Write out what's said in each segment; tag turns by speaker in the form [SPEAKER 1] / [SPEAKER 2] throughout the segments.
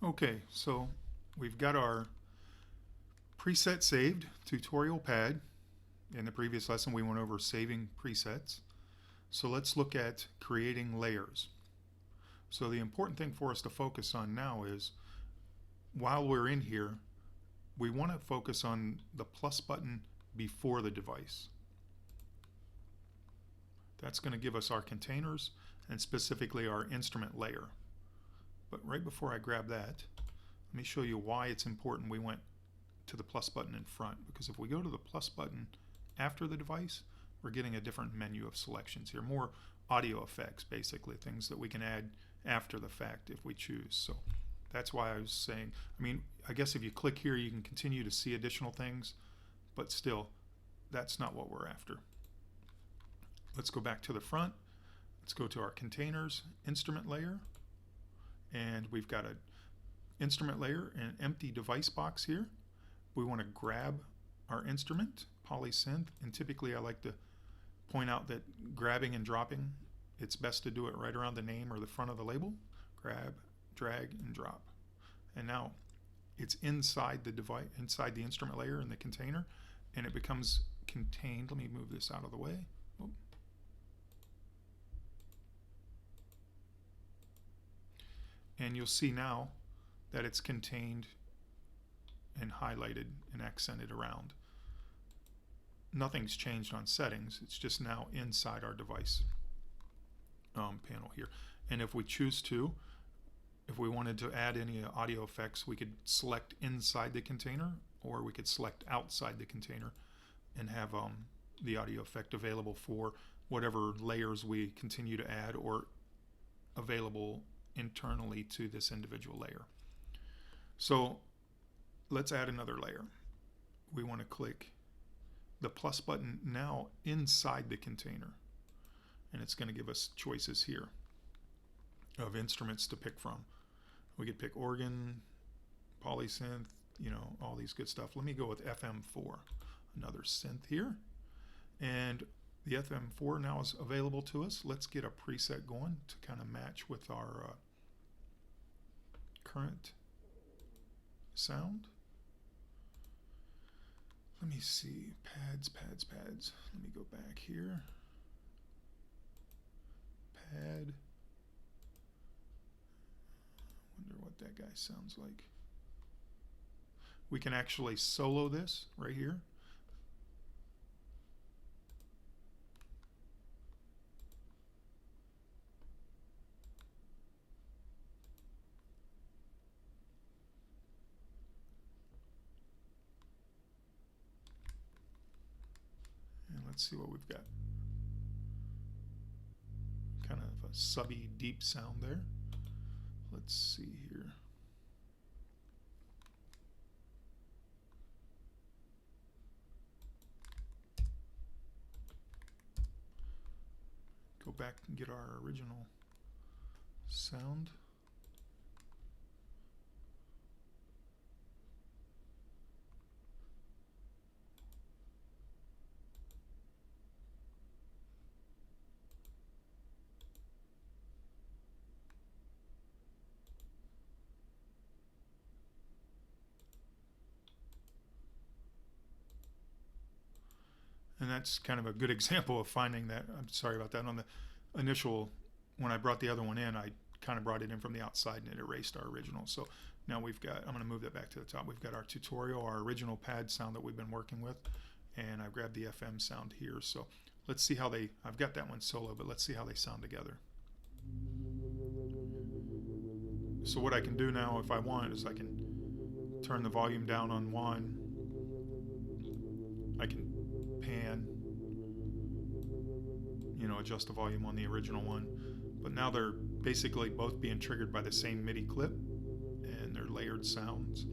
[SPEAKER 1] Okay, so we've got our preset saved tutorial pad. In the previous lesson we went over saving presets. So let's look at creating layers. So the important thing for us to focus on now is, while we're in here, we want to focus on the plus button before the device. That's going to give us our containers and specifically our instrument layer. But right before I grab that, let me show you why it's important we went to the plus button in front. Because if we go to the plus button after the device, we're getting a different menu of selections here. More audio effects, basically, things that we can add after the fact if we choose. So that's why I was saying, I guess if you click here you can continue to see additional things, but still, that's not what we're after. Let's go back to the front. Let's go to our containers, instrument layer, and we've got an instrument layer and an empty device box here. We want to grab our instrument, polysynth, and typically I like to point out that grabbing and dropping, it's best to do it right around the name or the front of the label. Grab, drag, and drop. And now it's inside the device, inside the instrument layer in the container, and it becomes contained. Let me move this out of the way. Oh. And you'll see now that it's contained and highlighted and accented around. Nothing's changed on settings, it's just now inside our device panel here. And if we choose to, if we wanted to add any audio effects, we could select inside the container, or we could select outside the container and have the audio effect available for whatever layers we continue to add or available internally to this individual layer. So let's add another layer. We want to click the plus button now inside the container, and it's going to give us choices here of instruments to pick from. We could pick organ, polysynth, all these good stuff. Let me go with FM4, another synth here, and the FM4 now is available to us. Let's get a preset going to kind of match with our current sound. Let me see, pads. Let me go back here. Pad. Wonder what that guy sounds like. We can actually solo this right here. Let's see what we've got. Kind of a subby, deep sound there. Let's see here. Go back and get our original sound. And that's kind of a good example of finding that. I'm sorry about that. On the initial, when I brought the other one in, I kind of brought it in from the outside and it erased our original. So now we've got, I'm going to move that back to the top. We've got our tutorial, our original pad sound that we've been working with, and I've grabbed the FM sound here. So let's see how they, I've got that one solo, but let's see how they sound together. So what I can do now, if I want, is I can turn the volume down on one. I can pan, adjust the volume on the original one, but now they're basically both being triggered by the same MIDI clip, and they're layered sounds.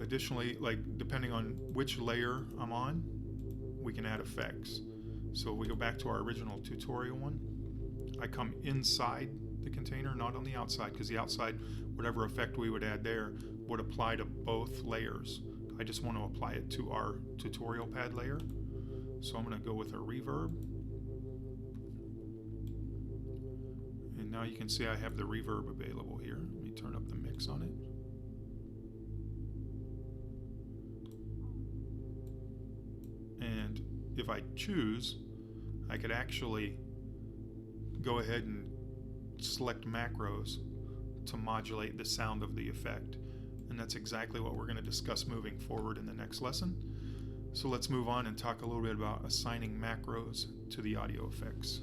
[SPEAKER 1] Additionally, depending on which layer I'm on, we can add effects. So we go back to our original tutorial one. I come inside the container, not on the outside, because the outside, whatever effect we would add there would apply to both layers. I just want to apply it to our tutorial pad layer. So I'm going to go with a reverb. And now you can see I have the reverb available here. Let me turn up the mix on it. And if I choose, I could actually go ahead and select macros to modulate the sound of the effect. And that's exactly what we're going to discuss moving forward in the next lesson. So let's move on and talk a little bit about assigning macros to the audio effects.